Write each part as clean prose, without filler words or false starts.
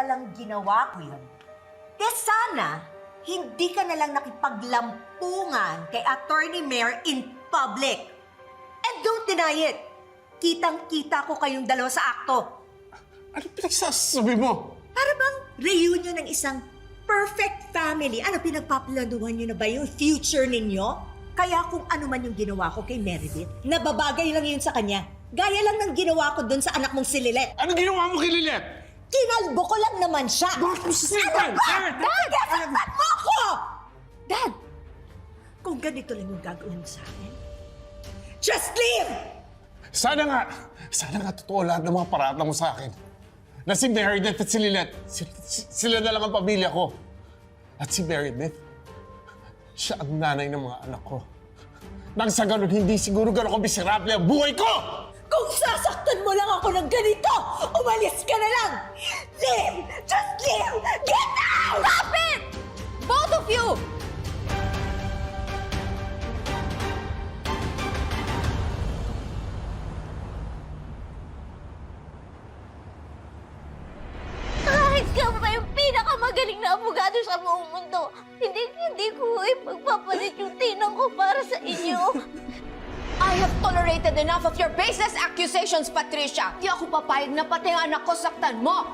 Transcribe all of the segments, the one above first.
palang ginawa ko yun. Kaya sana, hindi ka nalang nakipaglampungan kay Attorney Mayor in public. And don't deny it. Kitang-kita ko kayong dalawa sa akto. Ano pinagsasabi mo? Para bang reunion ng isang perfect family. Ano, pinagpaplanuhan nyo na ba yung future ninyo? Kaya kung ano man yung ginawa ko kay Meredith, nababagay lang yun sa kanya. Gaya lang ng ginawa ko dun sa anak mong si Lilet. Ano ginawa mo kay Lilet? Kinalbo ko lang naman siya. Bakit mo sasaktan? Dad! Nasaktan mo ako! Dad! Kung ganito lang yung gagawin mo sa akin, just leave! Sana nga totoo lahat ng mga parata mo sa akin. Na si Meredith at si Lilet, sila na lang ang pamilya ko. At si Meredith, siya ang nanay ng mga anak ko. Nang sa ganun, hindi siguro ganun miserable ang buhay ko! Kung sasaktan mo lang ako ng ganito, umalis ka na lang! Leave! Just leave! Get out! Stop it! Both of you! Kahit ka pa yung pinakamagaling na abogado sa buong mundo, hindi ko ipagpapalit yung tinang ko para sa inyo. I have tolerated enough of your baseless accusations, Patricia. Di ako papayag na pati ang anak ko saktan mo.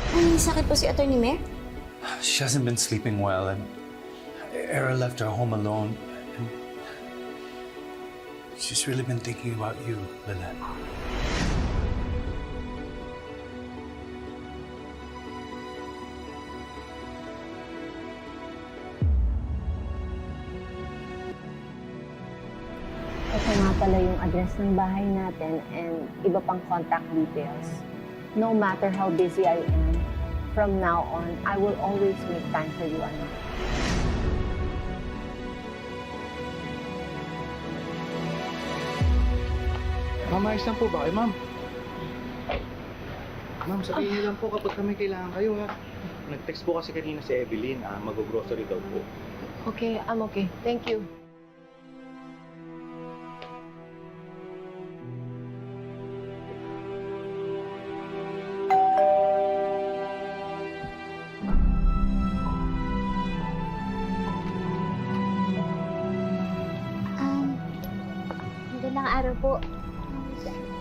May sakit po si Attorney Mayor? She hasn't been sleeping well, and Era left her home alone. And she's really been thinking about you, Lilet. Ito nga pala yung address ng bahay natin and iba pang contact details. No matter how busy I am, from now on, I will always make time for you, anak. Ma'am, ayos lang po ba kayo, ma'am? Ma'am, sabihin niyo lang po kapag kami kailangan kayo, ha? Nag-text po kasi kanina si Evelyn, mag-grocery daw po. Okay, I'm okay. Thank you. Magandang araw po.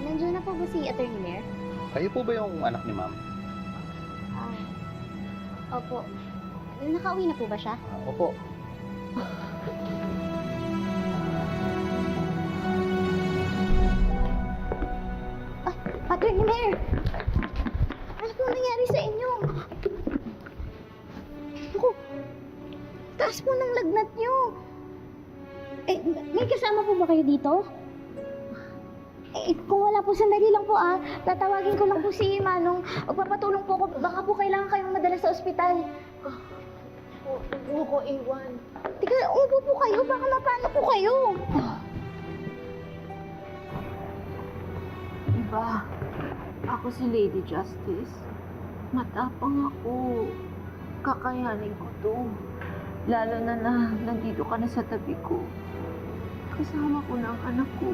Nandiyan na po ba si Attorney Mayor? Kayo po ba yung anak ni ma'am? Opo. Nakauwi na po ba siya? Opo. Attorney Mayor! Ano po nangyari sa inyo? Ako, taas po ng lagnat niyo. Eh, may kasama po ba kayo dito? Eh, kung wala po, sandali lang po tatawagin ko lang po si Manong. Magpapatulong po ako. Baka po kailangan kayong madala sa ospital. Huwag ko iwan. Tika, umupo po kayo. Baka mapano po kayo. Diba, ako si Lady Justice. Matapang ako. Kakayanin ko to. Lalo na nandito ka na sa tabi ko. Kasama ko na ang anak ko.